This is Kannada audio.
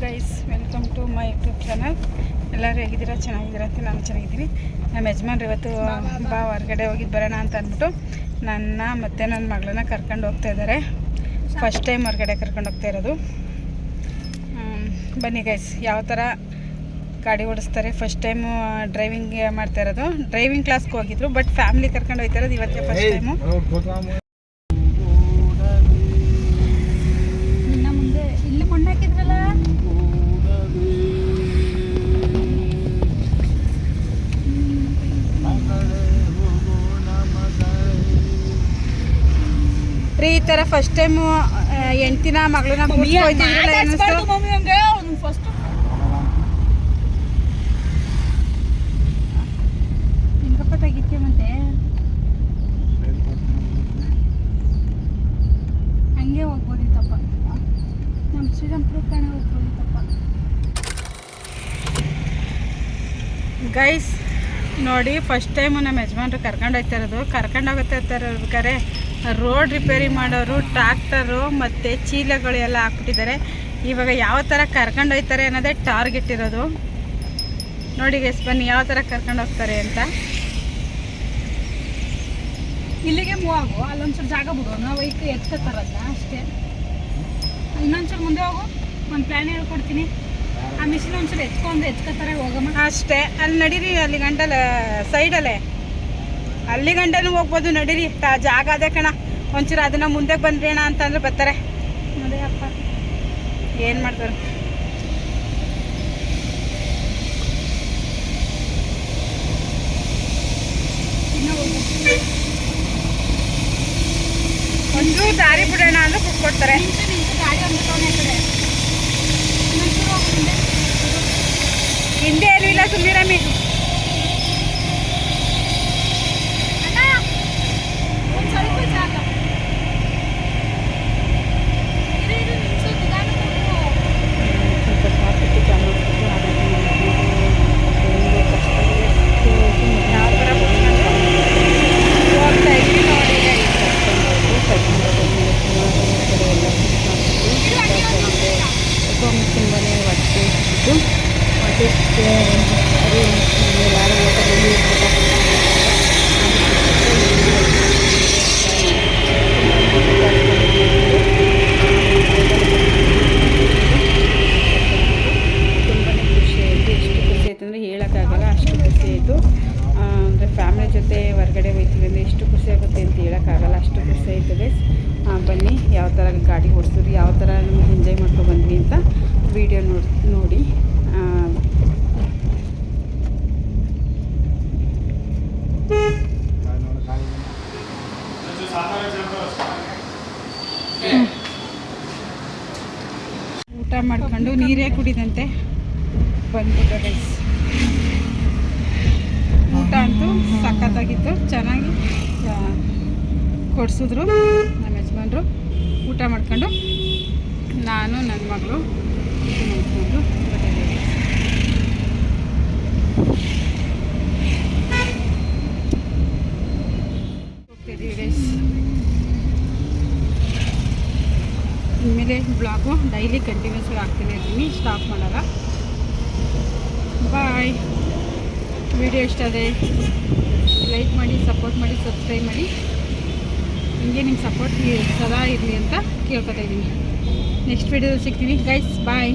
Guys, welcome to my YouTube channel. ಎಲ್ಲರೂ ಹೇಗಿದ್ದೀರಾ? ಚೆನ್ನಾಗಿದ್ದೀರಾ ಅಂತ ನಾನು ಚೆನ್ನಾಗಿದ್ದೀನಿ. ನಮ್ಮ ಯಜಮಾನ್ರು ಇವತ್ತು ಬಾ ಹೊರಗಡೆ ಹೋಗಿದ್ದು ಬರೋಣ ಅಂತ ಅಂದ್ಬಿಟ್ಟು ನನ್ನ ಮತ್ತು ನನ್ನ ಮಗಳನ್ನ ಕರ್ಕೊಂಡು ಹೋಗ್ತಾ ಇದ್ದಾರೆ. ಫಸ್ಟ್ ಟೈಮ್ ಹೊರಗಡೆ ಕರ್ಕೊಂಡು ಹೋಗ್ತಾ ಇರೋದು. ಬನ್ನಿ ಗೈಸ್, ಯಾವ ಥರ ಗಾಡಿ ಓಡಿಸ್ತಾರೆ. ಫಸ್ಟ್ ಟೈಮು ಡ್ರೈವಿಂಗ್ ಮಾಡ್ತಾ ಇರೋದು. ಡ್ರೈವಿಂಗ್ ಕ್ಲಾಸ್ಗೆ ಹೋಗಿದ್ರು, ಬಟ್ ಫ್ಯಾಮಿಲಿ ಕರ್ಕೊಂಡು ಹೋಗ್ತಾ ಇರೋದು ಇವತ್ತೇ ಫಸ್ಟ್ ಟೈಮು. ರೀ, ಈ ಥರ ಫಸ್ಟ್ ಟೈಮು ಹೆಂಡ್ತಿನ ಮಗಳನ್ನ ಕೂರ್ಸ್ಕೊಯ್ತಿದ್ರಲ್ಲ, ಏನಿಸ್ತು? ಹೆಂಗಪ್ಪ ತೆಗಿತೀಯ ಮತ್ತೆ? ಹಂಗೆ ಹೋಗ್ಬೋದಿತ್ತಪ್ಪ, ನಮ್ಮ ಶ್ರೀರಾಮ್ಪುರ ಕಣೆ ಹೋಗ್ಬೋದಿತ್ತಪ್ಪ. ಗೈಸ್ ನೋಡಿ, ಫಸ್ಟ್ ಟೈಮು ನಮ್ಮ ಯಜಮಾನ್ರು ಕರ್ಕೊಂಡು ಹೋಗ್ತಾ ಇರೋದು. ಕರ್ಕೊಂಡು ಹೋಗ್ತಾ ಇರ್ಬೇಕಾದ್ರೆ ರೋಡ್ ರಿಪೇರಿ ಮಾಡೋರು ಟ್ರಾಕ್ಟರು ಮತ್ತು ಚೀಲಗಳು ಎಲ್ಲ ಹಾಕ್ಬಿಟ್ಟಿದ್ದಾರೆ. ಇವಾಗ ಯಾವ ಥರ ಕರ್ಕೊಂಡು ಹೋಗ್ತಾರೆ ಅನ್ನೋದೇ ಟಾರ್ಗೆಟ್ ಇರೋದು. ನೋಡಿ ಗೈಸ್, ಬನ್ನಿ ಯಾವ ಥರ ಕರ್ಕೊಂಡು ಹೋಗ್ತಾರೆ ಅಂತ. ಇಲ್ಲಿಗೆ ಮೂವ್ ಆಗು, ಅಲ್ಲೊಂಚೂರು ಜಾಗ ಬಿಡು, ನಾವು ಈಗ ಎತ್ಕೊತಾರಲ್ಲ ಅಷ್ಟೇ. ಇನ್ನೊಂಚೂರು ಮುಂದೆ ಹೋಗು, ಒಂದು ಪ್ಲ್ಯಾನ್ ಹೇಳ್ಕೊಡ್ತೀನಿ. ಆ ಮಿಷಿನ್ ಒಂಚೂರು ಎತ್ಕೊತಾರೆ, ಹೋಗಮ್ಮ ಅಷ್ಟೇ. ಅಲ್ಲಿ ನಡೀರಿ, ಅಲ್ಲಿ ಗಂಟಲ ಸೈಡಲ್ಲೇ ಅಲ್ಲಿ ಗಂಟನೂ ಹೋಗ್ಬೋದು, ನಡೀರಿ. ಜಾಗ ಅದೇ ಕಣ, ಒಂಚೂರು ಅದನ್ನು ಮುಂದೆ ಬಂದ್ರಿ ಅಣ್ಣ ಅಂತಂದ್ರೆ ಬರ್ತಾರೆ. ಅದೇ ಅಪ್ಪ ಏನು ಮಾಡ್ತಾರೆ. ಒಂಚೂರು ದಾರಿ ಬಿಡೋಣ ಅಂದ್ರೆ ಕೊಡ್ತಾರೆ. ಗಾಡಿ ಒಂದು ಕಡೆ ಹಿಂದೆ ಏನೂ ಇಲ್ಲ, ಸುಮ್ಮೀರಮ್ಮಿ. ತುಂಬನೇ ಹೊಟ್ಟೆ ಹೇಳೋಕ್ಕಾಗಲ್ಲ, ಅಷ್ಟು ಖುಷಿ ಆಯಿತು. ಅಂದರೆ ಫ್ಯಾಮಿಲಿ ಜೊತೆ ಹೊರಗಡೆ ಹೋಗ್ತೀವಿ ಅಂದರೆ ಎಷ್ಟು ಖುಷಿ ಆಗುತ್ತೆ ಅಂತ ಹೇಳೋಕ್ಕಾಗಲ್ಲ, ಅಷ್ಟು ಖುಷಿ ಆಯಿತು ಗೈಸ್. ಬನ್ನಿ ಯಾವ ಥರ ಗಾಡಿ ಓಡಿಸಿದ್ರಿ, ಯಾವ ಥರ ನಿಮಗೆ ಎಂಜಾಯ್ ಮಾಡ್ಕೊಂಡು ಬಂದ್ವಿ ಅಂತ ವಿಡಿಯೋ ನೋಡಿ. ಊಟ ಮಾಡ್ಕೊಂಡು ನೀರೇ ಕುಡಿದಂತೆ ಬಂದ್ಬಿಟ್ಟು ಗೈಸ್. ಊಟ ಅಂತೂ ಸಖತ್ತಾಗಿತ್ತು, ಚೆನ್ನಾಗಿ ಕೊಡಿಸಿದ್ರು ನಮ್ಮ ಯಜಮಾನ್ರು. ಊಟ ಮಾಡ್ಕೊಂಡು ನಾನು ನನ್ನ ಮಗಳು ನೋಡ್ಕೊಂಡು ಹೋಗ್ತಿದ್ದೀವಿ ಗೈಸ್. ಇನ್ಮೇಲೆ ಬ್ಲಾಗು ಡೈಲಿ ಕಂಟಿನ್ಯೂಸ್ ಆಗ್ತಾನೆ ಇರ್ತೀನಿ, ಸ್ಟಾಪ್ ಮಾಡಲ್ಲ. ಬಾಯ್. ವಿಡಿಯೋ ಇಷ್ಟ ಆದರೆ ಲೈಕ್ ಮಾಡಿ, ಸಪೋರ್ಟ್ ಮಾಡಿ, ಸಬ್ಸ್ಕ್ರೈಬ್ ಮಾಡಿ. ಹಿಂಗೆ ನಿಮ್ಮ ಸಪೋರ್ಟ್ ಸದಾ ಇರಲಿ ಅಂತ ಕೇಳ್ಕೊತಾ ಇದ್ದೀನಿ. ನೆಕ್ಸ್ಟ್ ವಿಡಿಯೋದಲ್ಲಿ ಸಿಗ್ತೀನಿ ಗೈಸ್. ಬಾಯ್.